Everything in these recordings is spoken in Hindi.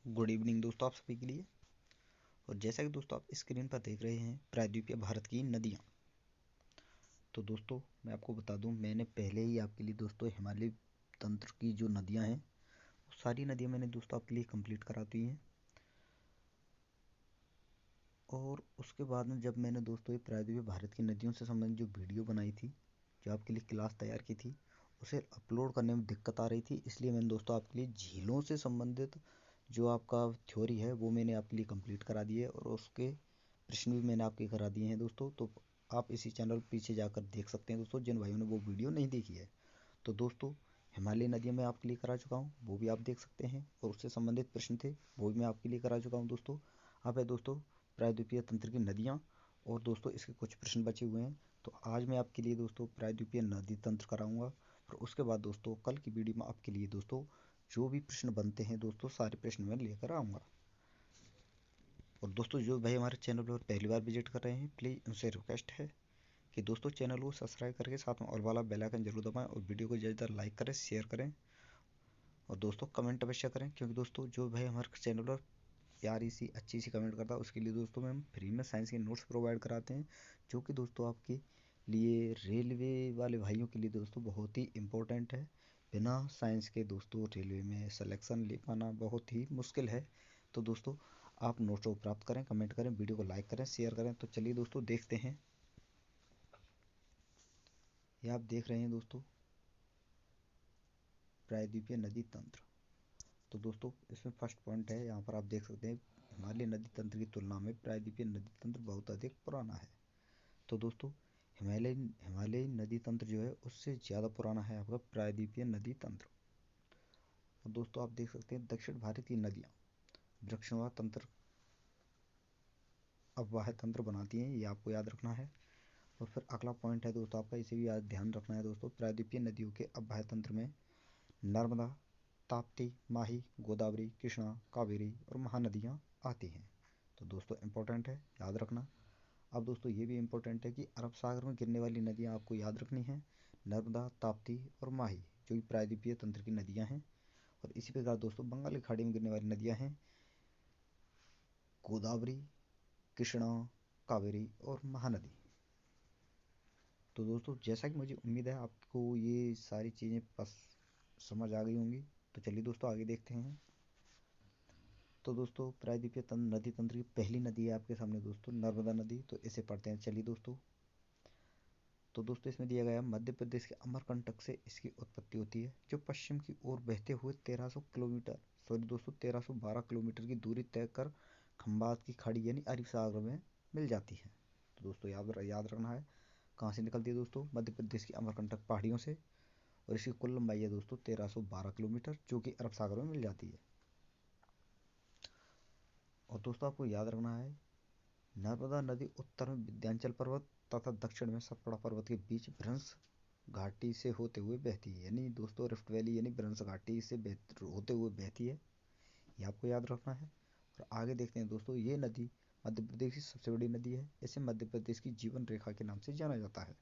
गुड इवनिंग दोस्तों आप सभी के लिए। और जैसा कि दोस्तों आप स्क्रीन पर देख रहे हैं प्रायद्वीपीय भारत की नदियाँ। तो दोस्तों मैं आपको बता दूं, मैंने पहले ही आपके लिए दोस्तों हिमालय तंत्र की जो नदियाँ हैं वो सारी नदियाँ मैंने दोस्तों आपके लिए कंप्लीट करा दी हैं। और उसके बाद में जब मैंने दोस्तों ये प्रायद्वीपीय भारत की नदियों से संबंधित जो वीडियो बनाई थी, जो आपके लिए क्लास तैयार की थी, उसे अपलोड करने में दिक्कत आ रही थी। इसलिए मैंने दोस्तों आपके लिए झीलों से संबंधित जो आपका थ्योरी है वो मैंने आपके लिए कंप्लीट करा दी है, और उसके प्रश्न भी मैंने आपके करा दिए हैं दोस्तों। तो आप इसी चैनल पीछे जाकर देख सकते हैं दोस्तों, जिन भाइयों ने वो वीडियो नहीं देखी है। तो दोस्तों हिमालय नदियाँ मैं आपके लिए करा चुका हूँ, वो भी आप देख सकते हैं, और उससे संबंधित प्रश्न थे वो भी मैं आपके लिए करा चुका हूँ दोस्तों। अब है दोस्तों प्रायद्वीपीय तंत्र की नदियाँ, और दोस्तों इसके कुछ प्रश्न बचे हुए हैं। तो आज मैं आपके लिए दोस्तों प्रायद्वीपीय नदी तंत्र कराऊंगा, और उसके बाद दोस्तों कल की वीडियो में आपके लिए दोस्तों जो भी प्रश्न बनते हैं दोस्तों सारे प्रश्न मैं लेकर आऊँगा। और दोस्तों जो भाई हमारे चैनल पर पहली बार विजिट कर रहे हैं, प्लीज़ उनसे रिक्वेस्ट है कि दोस्तों चैनल को सब्सक्राइब करके साथ में ऑल वाला बेल आइकन जरूर दबाएं, और वीडियो को ज़्यादा लाइक करें, शेयर करें, और दोस्तों कमेंट अवश्य करें। क्योंकि दोस्तों जो भाई हमारे चैनल पर प्यारी सी अच्छी सी कमेंट करता है उसके लिए दोस्तों हम फ्री में साइंस के नोट्स प्रोवाइड कराते हैं, जो कि दोस्तों आपके लिए रेलवे वाले भाइयों के लिए दोस्तों बहुत ही इम्पोर्टेंट है। बिना साइंस के दोस्तों रेलवे में सिलेक्शन ले पाना बहुत ही मुश्किल है। तो दोस्तों आप नोट्स को प्राप्त करें, कमेंट करें, वीडियो को लाइक करें, शेयर करें। तो चलिए दोस्तों देखते हैं। ये आप देख रहे हैं दोस्तों प्रायद्वीपीय नदी तंत्र। तो दोस्तों इसमें फर्स्ट पॉइंट है, यहाँ पर आप देख सकते हैं हिमालय नदी तंत्र की तुलना में प्रायद्वीपीय नदी तंत्र बहुत अधिक पुराना है। तो दोस्तों हिमालयी नदी तंत्र जो है उससे ज़्यादा पुराना है आपका प्रायद्वीपीय नदी तंत्र। और दोस्तों आप देख सकते हैं दक्षिण भारत की नदियाँ वृक्षवाह तंत्र अववाह तंत्र बनाती हैं, ये आपको याद रखना है। और फिर अगला पॉइंट है दोस्तों आपका, इसे भी याद ध्यान रखना है दोस्तों। प्रायद्वीपीय नदियों के अववाह तंत्र में नर्मदा, ताप्ती, माही, गोदावरी, कृष्णा, कावेरी और महानदियाँ आती हैं। तो दोस्तों इम्पोर्टेंट है, याद रखना। अब दोस्तों ये भी इम्पोर्टेंट है कि अरब सागर में गिरने वाली नदियाँ आपको याद रखनी हैं, नर्मदा, ताप्ती और माही, जो कि प्रायद्वीपीय तंत्र की नदियाँ हैं। और इसी प्रकार दोस्तों बंगाल की खाड़ी में गिरने वाली नदियाँ हैं गोदावरी, कृष्णा, कावेरी और महानदी। तो दोस्तों जैसा कि मुझे उम्मीद है आपको ये सारी चीज़ें समझ आ गई होंगी। तो चलिए दोस्तों आगे देखते हैं। तो दोस्तों प्रायद्वीपीय नदी तंत्र की पहली नदी है आपके सामने दोस्तों नर्मदा नदी। तो इसे पढ़ते हैं, चलिए दोस्तों। तो दोस्तों इसमें दिया गया मध्य प्रदेश के अमरकंटक से इसकी उत्पत्ति होती है, जो पश्चिम की ओर बहते हुए 1300 किलोमीटर सॉरी दोस्तों 1312 किलोमीटर की दूरी तय कर खंबात की खाड़ी यानी अरब सागर में मिल जाती है। तो दोस्तों याद रखना है कहाँ से निकलती है दोस्तों, मध्य प्रदेश की अमरकंटक पहाड़ियों से। और इसकी कुल लंबाई है दोस्तों 1312 किलोमीटर, जो कि अरब सागर में मिल जाती है। और दोस्तों आपको याद रखना है नर्मदा नदी उत्तर में विंध्याचल पर्वत तथा दक्षिण में सतपुड़ा पर्वत के बीच भ्रंश घाटी से होते हुए बहती है। यानी दोस्तों रिफ्ट वैली यानी भ्रंश घाटी से होते हुए बहती है, ये आपको याद रखना है। और आगे देखते हैं दोस्तों, ये नदी मध्य प्रदेश की सबसे बड़ी नदी है, इसे मध्य प्रदेश की जीवन रेखा के नाम से जाना जाता है।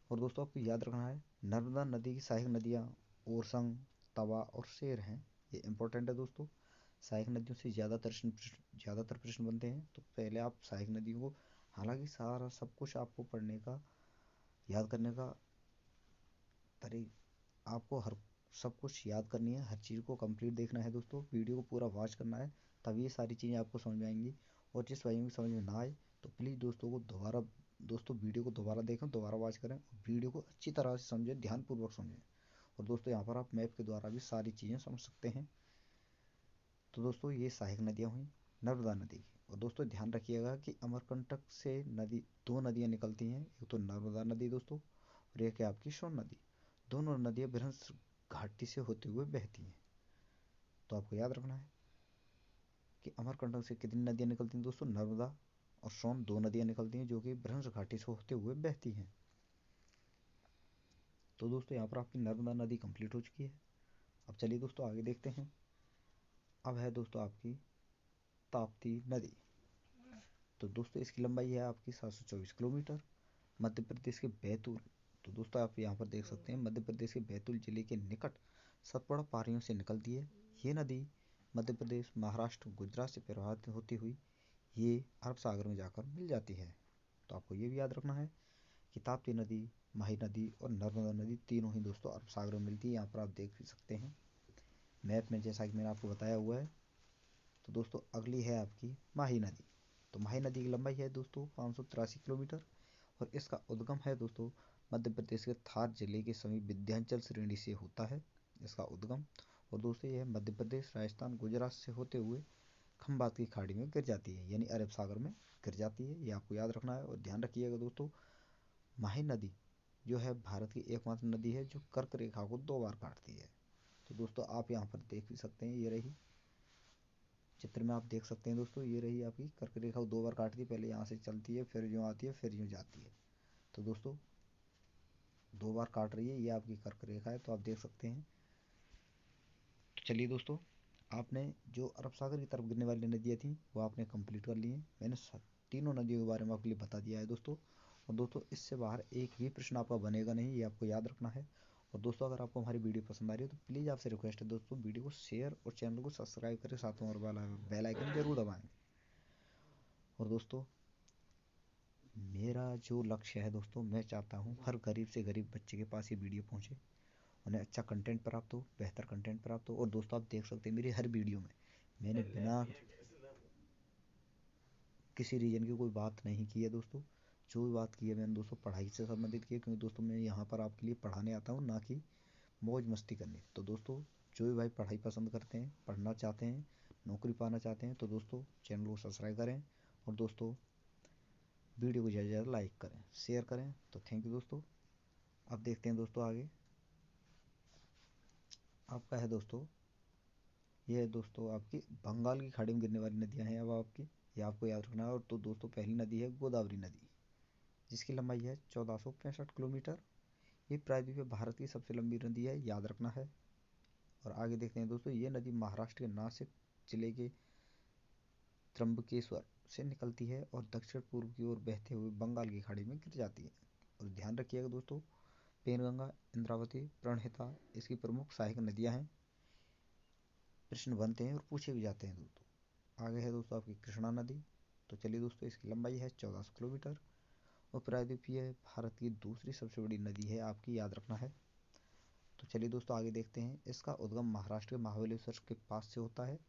और दोस्तों आपको याद रखना है नर्मदा नदी की सहायक नदियाँ ओरसंग, तवा और शेर हैं, ये इंपॉर्टेंट है दोस्तों। सहायक नदियों से ज़्यादातर प्रश्न बनते हैं, तो पहले आप सहायक नदियों को, हालांकि सारा सब कुछ आपको पढ़ने का याद करने का आपको हर सब कुछ याद करनी है, हर चीज़ को कंप्लीट देखना है दोस्तों, वीडियो को पूरा वॉच करना है, तभी ये सारी चीज़ें आपको समझ में आएंगी। और जिस भाइयों की समझ में ना आए तो प्लीज़ दोस्तों वीडियो को दोबारा देखें, दोबारा वॉच करें, वीडियो को अच्छी तरह से समझें, ध्यानपूर्वक समझें। और दोस्तों यहाँ पर आप मैप के द्वारा भी सारी चीज़ें समझ सकते हैं। तो दोस्तों ये सहायक नदियाँ हुई नर्मदा नदी की। और दोस्तों ध्यान रखिएगा कि अमरकंटक से दो नदियाँ निकलती हैं, एक तो नर्मदा नदी दोस्तों, और एक है आपकी सोन नदी। दोनों नदियाँ भ्रंश घाटी से होते हुए बहती हैं। तो आपको याद रखना है कि अमरकंटक से कितनी नदियाँ निकलती हैं दोस्तों, नर्मदा और सोन दो नदियाँ निकलती हैं, जो कि भ्रंश घाटी से होते हुए बहती हैं। तो दोस्तों यहाँ पर आपकी नर्मदा नदी कंप्लीट हो चुकी है। अब चलिए दोस्तों आगे देखते हैं। अब है दोस्तों आपकी ताप्ती नदी। तो दोस्तों इसकी लंबाई है आपकी 724 किलोमीटर, मध्य प्रदेश के बैतूल। तो दोस्तों आप यहाँ पर देख सकते हैं मध्य प्रदेश के बैतूल जिले के निकट सतपुड़ा पहाड़ियों से निकलती है। ये नदी मध्य प्रदेश, महाराष्ट्र, गुजरात से प्रवाहित होती हुई ये अरब सागर में जाकर मिल जाती है। तो आपको ये भी याद रखना है कि ताप्ती नदी, माही नदी और नर्मदा नदी तीनों ही दोस्तों अरब सागर में मिलती है। यहाँ पर आप देख भी सकते हैं मैप में, जैसा कि मैंने आपको बताया हुआ है। तो दोस्तों अगली है आपकी माही नदी। तो माही नदी की लंबाई है दोस्तों 583 किलोमीटर और इसका उद्गम है दोस्तों मध्य प्रदेश के थार जिले के समीप विंध्याचल श्रेणी से होता है इसका उद्गम। और दोस्तों यह मध्य प्रदेश, राजस्थान, गुजरात से होते हुए खंबात की खाड़ी में गिर जाती है, यानी अरब सागर में गिर जाती है। ये आपको याद रखना है और ध्यान रखिएगा दोस्तों, माही नदी जो है भारत की एकमात्र नदी है जो कर्क रेखा को 2 बार काटती है। तो दोस्तों आप यहाँ पर देख भी सकते हैं, ये रही चित्र में आप देख सकते हैं दोस्तों, ये रही आपकी कर्क रेखा को 2 बार काटती है। पहले यहाँ से चलती है, फिर यूँ आती है, फिर यूँ जाती है। तो दोस्तों 2 बार काट रही है, ये आपकी कर्क रेखा है, तो आप देख सकते हैं। तो चलिए दोस्तों, आपने जो अरब सागर की तरफ गिरने वाली नदियाँ थी वो आपने कंप्लीट कर ली हैं। मैंने तीनों नदियों के बारे में आपके लिए बता दिया है दोस्तों। और दोस्तों इससे बाहर एक भी प्रश्न आपका बनेगा नहीं, ये आपको याद रखना है। और दोस्तों अगर आपको हमारी वीडियो पसंद आ रही है तो प्लीज़ आपसे रिक्वेस्ट है दोस्तों, वीडियो को शेयर और चैनल को सब्सक्राइब करें, साथ में और बेल आइकन जरूर दबाएं। और दोस्तों मेरा जो लक्ष्य है दोस्तों, मैं चाहता हूँ हर गरीब से गरीब बच्चे के पास ये वीडियो पहुँचे, उन्हें अच्छा कंटेंट प्राप्त हो, बेहतर कंटेंट प्राप्त हो। और दोस्तों आप देख सकते हैं मेरी हर वीडियो में मैंने बिना किसी रीजन की कोई बात नहीं की है दोस्तों। जो भी बात की है मैंने दोस्तों पढ़ाई से संबंधित की है, क्योंकि दोस्तों मैं यहाँ पर आपके लिए पढ़ाने आता हूँ, ना कि मौज मस्ती करने। तो दोस्तों जो भी भाई पढ़ाई पसंद करते हैं, पढ़ना चाहते हैं, नौकरी पाना चाहते हैं, तो दोस्तों चैनल को सब्सक्राइब करें और दोस्तों वीडियो को ज़्यादा से ज़्यादा लाइक करें, शेयर करें। तो थैंक यू दोस्तों। अब देखते हैं दोस्तों आगे आपका है दोस्तों, ये है दोस्तों आपकी बंगाल की खाड़ी में गिरने वाली नदियाँ हैं अब आपकी, ये आपको याद रखना है। और तो दोस्तों पहली नदी है गोदावरी नदी, जिसकी लंबाई है 1465 किलोमीटर। ये प्रायद्वीपीय भारत की सबसे लंबी नदी है, याद रखना है। और आगे देखते हैं दोस्तों, ये नदी महाराष्ट्र के नासिक जिले के त्र्यंबकेश्वर से निकलती है और दक्षिण पूर्व की ओर बहते हुए बंगाल की खाड़ी में गिर जाती है। और ध्यान रखिएगा दोस्तों, पेनगंगा, इंद्रावती, प्रणहिता इसकी प्रमुख सहायक नदियाँ हैं। प्रश्न बनते हैं और पूछे भी जाते हैं दोस्तों। आगे है दोस्तों आपकी कृष्णा नदी। तो चलिए दोस्तों, इसकी लंबाई है 1400 किलोमीटर और प्रायद्वीपीय भारत की दूसरी सबसे बड़ी नदी है आपकी, याद रखना है। तो चलिए दोस्तों आगे देखते हैं, इसका उद्गम महाराष्ट्र के महाबलेश्वर के पास से होता है।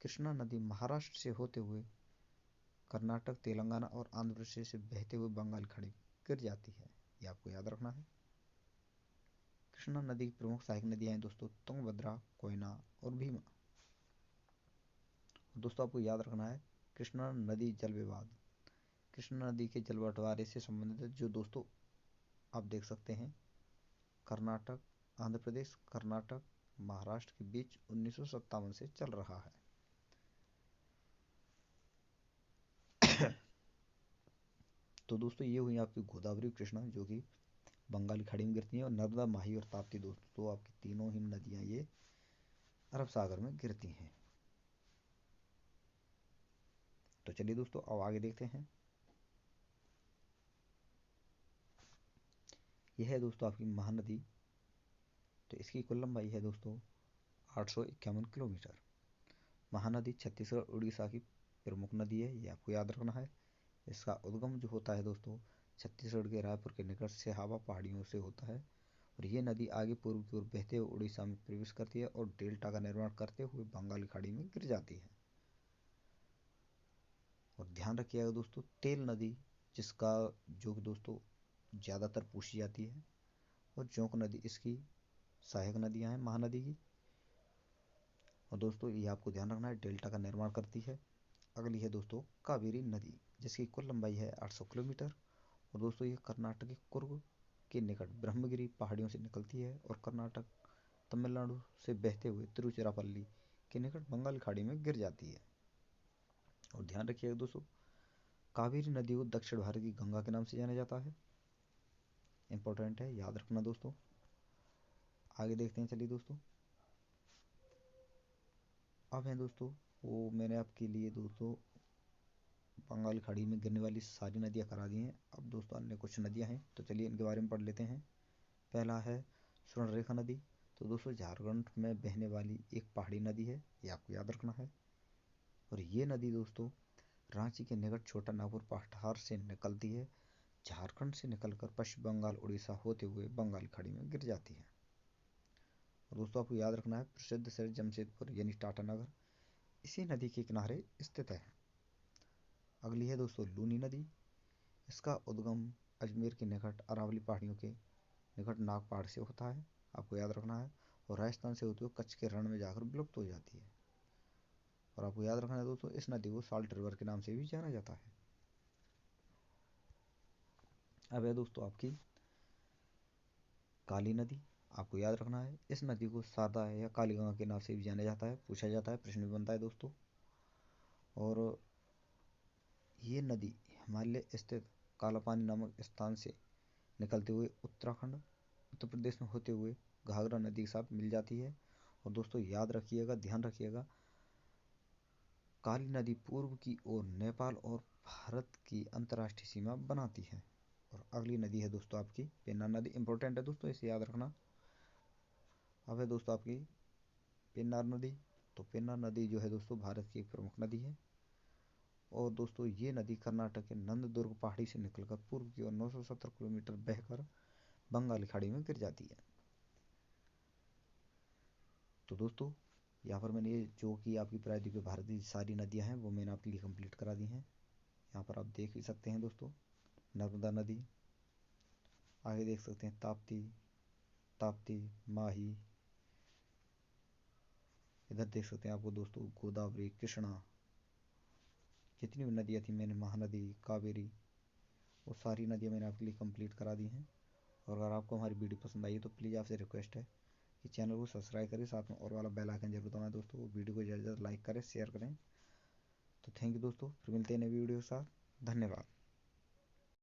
कृष्णा नदी महाराष्ट्र से होते हुए कर्नाटक, तेलंगाना और आंध्र प्रदेश से बहते हुए बंगाल खाड़ी गिर जाती है, ये आपको याद रखना है। कृष्णा नदी की प्रमुख सहायक नदियां हैं दोस्तों तुंगभद्रा, कोयना और भीमा। दोस्तों आपको याद रखना है कृष्णा नदी जल विवाद, कृष्णा नदी के जल बंटवारे से संबंधित जो दोस्तों आप देख सकते हैं, कर्नाटक, आंध्र प्रदेश, कर्नाटक, महाराष्ट्र के बीच 1957 से चल रहा है। तो दोस्तों ये हुई आपकी गोदावरी, कृष्णा जो कि बंगाल की खाड़ी में गिरती हैं, और नर्मदा, माही और ताप्ती दोस्तों आपकी तीनों ही नदियां ये अरब सागर में गिरती हैं। तो चलिए दोस्तों अब आगे देखते हैं, यह है दोस्तों आपकी महानदी। तो इसकी कुल लंबाई है दोस्तों 851 किलोमीटर। महानदी छत्तीसगढ़ उड़ीसा की प्रमुख नदी है, ये आपको याद रखना है। इसका उद्गम जो होता है दोस्तों छत्तीसगढ़ के रायपुर के निकट सिहावा पहाड़ियों से होता है और ये नदी आगे पूर्व की ओर बहते हुए उड़ीसा में प्रवेश करती है और डेल्टा का निर्माण करते हुए बंगाल की खाड़ी में गिर जाती है। और ध्यान रखिएगा दोस्तों, तेल नदी जिसका जो कि दोस्तों ज़्यादातर पूछी जाती है, और जोंक नदी इसकी सहायक नदियां हैं महानदी की। और दोस्तों ये आपको ध्यान रखना है, डेल्टा का निर्माण करती है। अगली है दोस्तों कावेरी नदी, जिसकी कुल लंबाई है 800 किलोमीटर। और दोस्तों ये कर्नाटक के कुर्ग के निकट ब्रह्मगिरी पहाड़ियों से निकलती है और कर्नाटक, तमिलनाडु से बहते हुए तिरुचिरापल्ली के निकट बंगाल खाड़ी में गिर जाती है। और ध्यान रखिएगा दोस्तों, कावेरी नदी को दक्षिण भारत की गंगा के नाम से जाना जाता है, इंपॉर्टेंट है, याद रखना दोस्तों। आगे देखते हैं, चलिए दोस्तों अब है दोस्तों, वो मैंने आपके लिए दोस्तों बंगाल खाड़ी में गिरने वाली सारी नदियाँ करा दी हैं। अब दोस्तों अन्य कुछ नदियाँ हैं, तो चलिए इनके बारे में पढ़ लेते हैं। पहला है स्वर्णरेखा नदी। तो दोस्तों झारखंड में बहने वाली एक पहाड़ी नदी है, ये आपको याद रखना है। और ये नदी दोस्तों रांची के निकट छोटा नागपुर पठार से निकलती है, झारखंड से निकलकर पश्चिम बंगाल उड़ीसा होते हुए बंगाल खाड़ी में गिर जाती है। और दोस्तों आपको याद रखना है प्रसिद्ध शहर जमशेदपुर यानी टाटा नगर इसी नदी के किनारे स्थित है। अगली है दोस्तों लूनी नदी। इसका उद्गम अजमेर के निकट अरावली पहाड़ियों के निकट नाग पहाड़ से होता है, आपको याद रखना है। और राजस्थान से होते हुए कच्छ के रण में जाकर विलुप्त हो जाती है। और आपको याद रखना है दोस्तों इस नदी को साल्ट रिवर के नाम से भी जाना जाता है। अब है दोस्तों आपकी काली नदी। आपको याद रखना है इस नदी को सादा या काली गंगा के नाम से भी जाना जाता है, पूछा जाता है, प्रश्न भी बनता है दोस्तों। और ये नदी हिमालय स्थित कालापानी नामक स्थान से निकलते हुए उत्तराखंड उत्तर प्रदेश में होते हुए घाघरा नदी के साथ मिल जाती है। और दोस्तों याद रखिएगा, ध्यान रखिएगा, काली नदी पूर्व की ओर नेपाल और भारत की अंतर्राष्ट्रीय सीमा बनाती है। और अगली नदी है दोस्तों आपकी पेन्नार नदी, इंपॉर्टेंट है दोस्तों, इसे याद रखना। अब है दोस्तों आपकी पेन्नार नदी। तो पेन्नार नदी जो है दोस्तों भारत की एक प्रमुख नदी है। और दोस्तों ये नदी कर्नाटक के नंददुर्ग पहाड़ी से निकलकर पूर्व की ओर 970 किलोमीटर बहकर बंगाल खाड़ी में गिर जाती है। तो दोस्तों यहाँ पर मैंने ये जो कि आपकी प्रायद्वीपीय भारत की सारी नदियाँ हैं वो मैंने आपके लिए कंप्लीट करा दी हैं। यहाँ पर आप देख ही सकते हैं दोस्तों नर्मदा नदी, आगे देख सकते हैं ताप्ती, ताप्ती, माही, इधर देख सकते हैं आपको दोस्तों गोदावरी, कृष्णा, जितनी भी नदियाँ थी मैंने, महानदी, कावेरी, वो सारी नदियाँ मैंने आपके लिए कंप्लीट करा दी हैं। और अगर आपको हमारी वीडियो पसंद आई है तो प्लीज़ आपसे रिक्वेस्ट है कि चैनल को सब्सक्राइब करें, साथ में और वाला बेल आइकन जरूर दबाएं दोस्तों, वीडियो को ज़्यादा से ज़्यादा लाइक करें, शेयर करें। तो थैंक यू दोस्तों, फिर मिलते हैं नई वीडियो के साथ। धन्यवाद।